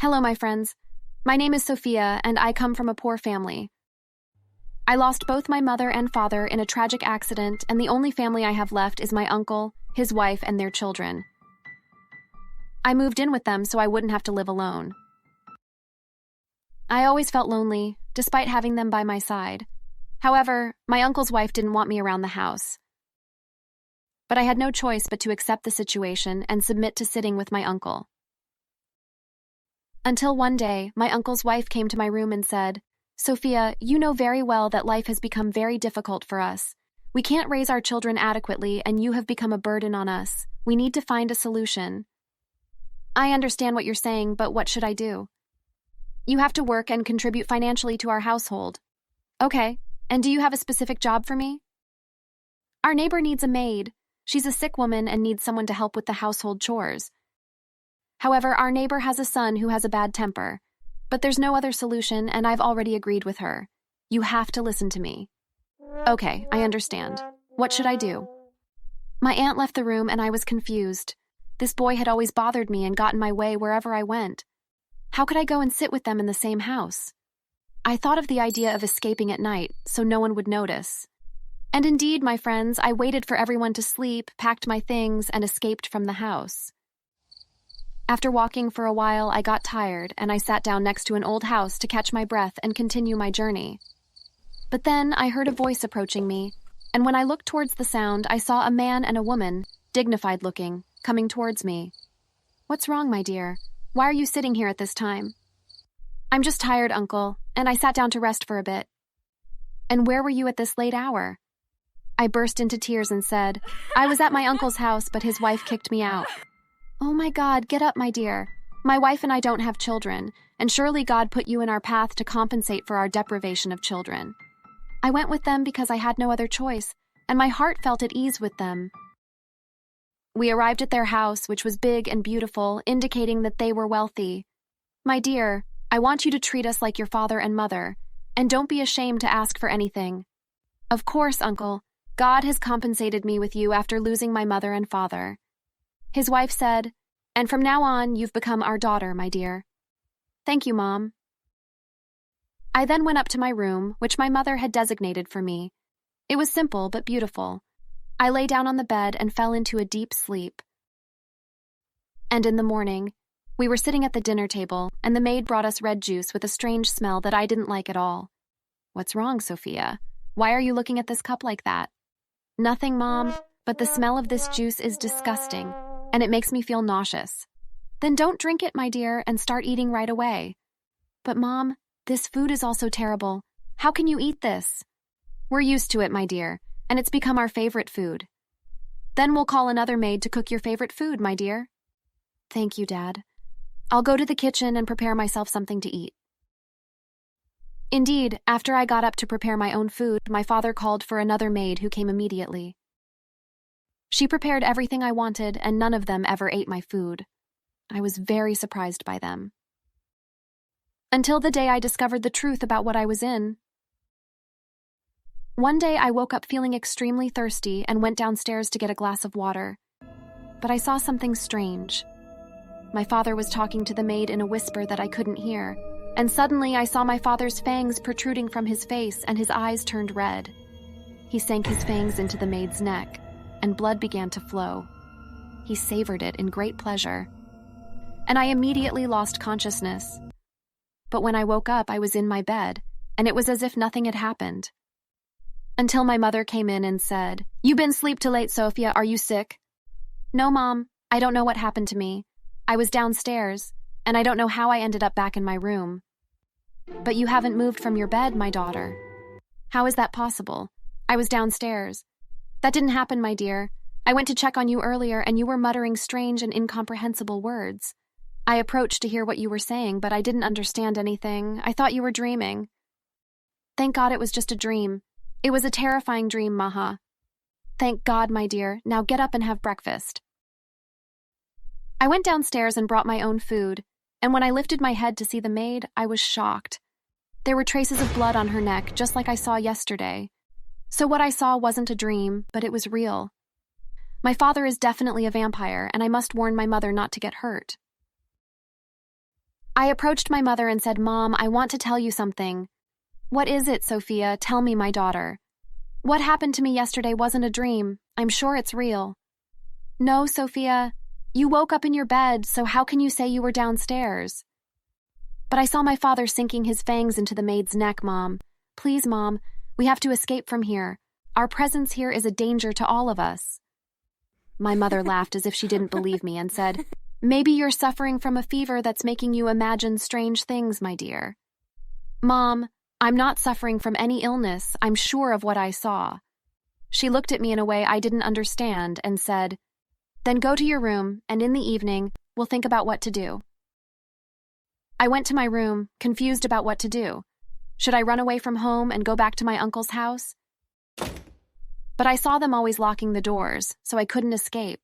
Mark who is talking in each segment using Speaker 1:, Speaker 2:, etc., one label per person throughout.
Speaker 1: Hello, my friends. My name is Sophia, and I come from a poor family. I lost both my mother and father in a tragic accident, and the only family I have left is my uncle, his wife, and their children. I moved in with them so I wouldn't have to live alone. I always felt lonely, despite having them by my side. However, my uncle's wife didn't want me around the house. But I had no choice but to accept the situation and submit to sitting with my uncle. Until one day, my uncle's wife came to my room and said, "Sophia, you know very well that life has become very difficult for us. We can't raise our children adequately, and you have become a burden on us. We need to find a solution." I understand what you're saying, but what should I do? You have to work and contribute financially to our household. Okay, and do you have a specific job for me? Our neighbor needs a maid. She's a sick woman and needs someone to help with the household chores. However, our neighbor has a son who has a bad temper. But there's no other solution, and I've already agreed with her. You have to listen to me. Okay, I understand. What should I do? My aunt left the room and I was confused. This boy had always bothered me and got in my way wherever I went. How could I go and sit with them in the same house? I thought of the idea of escaping at night so no one would notice. And indeed, my friends, I waited for everyone to sleep, packed my things, and escaped from the house. After walking for a while, I got tired, and I sat down next to an old house to catch my breath and continue my journey. But then I heard a voice approaching me, and when I looked towards the sound, I saw a man and a woman, dignified looking, coming towards me. "What's wrong, my dear? Why are you sitting here at this time?" "I'm just tired, Uncle, and I sat down to rest for a bit." "And where were you at this late hour?" I burst into tears and said, "I was at my uncle's house, but his wife kicked me out." "Oh my God, get up, my dear. My wife and I don't have children, and surely God put you in our path to compensate for our deprivation of children. I went with them because I had no other choice, and my heart felt at ease with them." We arrived at their house, which was big and beautiful, indicating that they were wealthy. "My dear, I want you to treat us like your father and mother, and don't be ashamed to ask for anything." "Of course, Uncle. God has compensated me with you after losing my mother and father." His wife said, "And from now on, you've become our daughter, my dear." "Thank you, Mom." I then went up to my room, which my mother had designated for me. It was simple but beautiful. I lay down on the bed and fell into a deep sleep. And in the morning, we were sitting at the dinner table, and the maid brought us red juice with a strange smell that I didn't like at all. "What's wrong, Sophia? Why are you looking at this cup like that?" "Nothing, Mom, but the smell of this juice is disgusting, and it makes me feel nauseous." "Then don't drink it, my dear, and start eating right away." "But Mom, this food is also terrible. How can you eat this?" "We're used to it, my dear, and it's become our favorite food." "Then we'll call another maid to cook your favorite food, my dear." "Thank you, Dad. I'll go to the kitchen and prepare myself something to eat." Indeed, after I got up to prepare my own food, my father called for another maid who came immediately. She prepared everything I wanted, and none of them ever ate my food. I was very surprised by them. Until the day I discovered the truth about what I was in. One day I woke up feeling extremely thirsty and went downstairs to get a glass of water. But I saw something strange. My father was talking to the maid in a whisper that I couldn't hear, and suddenly I saw my father's fangs protruding from his face and his eyes turned red. He sank his fangs into the maid's neck, and blood began to flow. He savored it in great pleasure, and I immediately lost consciousness. But when I woke up, I was in my bed, and it was as if nothing had happened. Until my mother came in and said, "You been sleep till late, Sophia. Are you sick?" "No, Mom. I don't know what happened to me. I was downstairs, and I don't know how I ended up back in my room." "But you haven't moved from your bed, my daughter." "How is that possible? I was downstairs." "That didn't happen, my dear. I went to check on you earlier, and you were muttering strange and incomprehensible words. I approached to hear what you were saying, but I didn't understand anything. I thought you were dreaming." "Thank God it was just a dream. It was a terrifying dream, Maha." "Thank God, my dear. Now get up and have breakfast." I went downstairs and brought my own food, and when I lifted my head to see the maid, I was shocked. There were traces of blood on her neck, just like I saw yesterday. So what I saw wasn't a dream, but it was real. My father is definitely a vampire, and I must warn my mother not to get hurt. I approached my mother and said, "Mom, I want to tell you something." "What is it, Sophia? Tell me, my daughter." "What happened to me yesterday wasn't a dream. I'm sure it's real." "No, Sophia. You woke up in your bed, so how can you say you were downstairs?" "But I saw my father sinking his fangs into the maid's neck, Mom. Please, Mom, we have to escape from here. Our presence here is a danger to all of us." My mother laughed as if she didn't believe me and said, "Maybe you're suffering from a fever that's making you imagine strange things, my dear." "Mom, I'm not suffering from any illness. I'm sure of what I saw." She looked at me in a way I didn't understand and said, "Then go to your room, and in the evening, we'll think about what to do." I went to my room, confused about what to do. Should I run away from home and go back to my uncle's house? But I saw them always locking the doors, so I couldn't escape.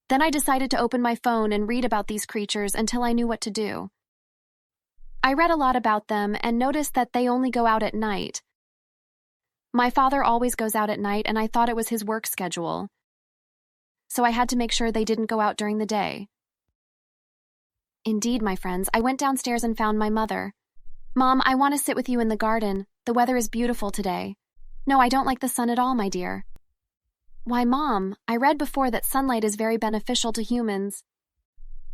Speaker 1: Then I decided to open my phone and read about these creatures until I knew what to do. I read a lot about them and noticed that they only go out at night. My father always goes out at night, and I thought it was his work schedule. So I had to make sure they didn't go out during the day. Indeed, my friends, I went downstairs and found my mother. "Mom, I want to sit with you in the garden. The weather is beautiful today." "No, I don't like the sun at all, my dear." "Why, Mom, I read before that sunlight is very beneficial to humans."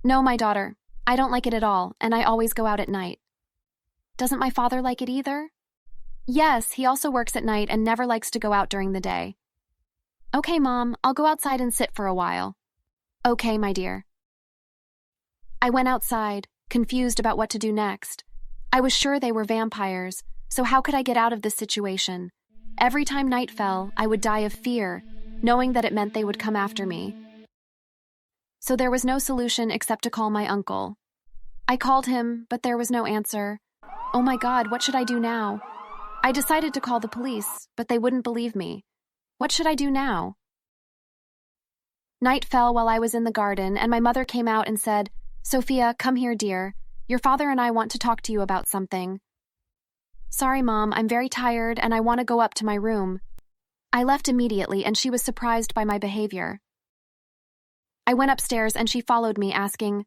Speaker 1: "No, my daughter, I don't like it at all, and I always go out at night." "Doesn't my father like it either?" "Yes, he also works at night and never likes to go out during the day." "Okay, Mom, I'll go outside and sit for a while." "Okay, my dear." I went outside, confused about what to do next. I was sure they were vampires, so how could I get out of this situation? Every time night fell, I would die of fear, knowing that it meant they would come after me. So there was no solution except to call my uncle. I called him, but there was no answer. Oh my God, what should I do now? I decided to call the police, but they wouldn't believe me. What should I do now? Night fell while I was in the garden, and my mother came out and said, "Sophia, come here, dear. Your father and I want to talk to you about something." "Sorry, Mom, I'm very tired and I want to go up to my room." I left immediately, and she was surprised by my behavior. I went upstairs and she followed me, asking,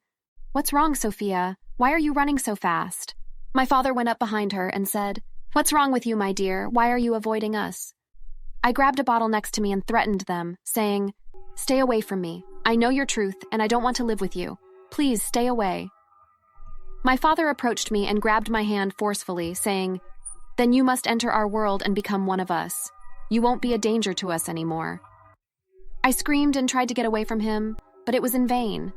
Speaker 1: "What's wrong, Sophia? Why are you running so fast?" My father went up behind her and said, "What's wrong with you, my dear? Why are you avoiding us?" I grabbed a bottle next to me and threatened them, saying, "Stay away from me. I know your truth and I don't want to live with you. Please stay away." My father approached me and grabbed my hand forcefully, saying, "Then you must enter our world and become one of us. You won't be a danger to us anymore." I screamed and tried to get away from him, but it was in vain.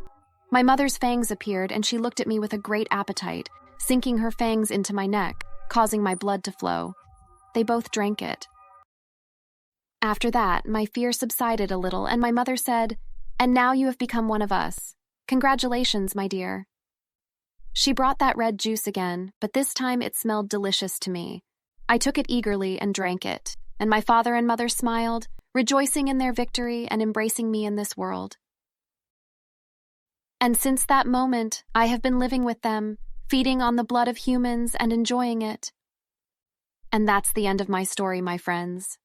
Speaker 1: My mother's fangs appeared, and she looked at me with a great appetite, sinking her fangs into my neck, causing my blood to flow. They both drank it. After that, my fear subsided a little, and my mother said, "And now you have become one of us. Congratulations, my dear." She brought that red juice again, but this time it smelled delicious to me. I took it eagerly and drank it, and my father and mother smiled, rejoicing in their victory and embracing me in this world. And since that moment, I have been living with them, feeding on the blood of humans and enjoying it. And that's the end of my story, my friends.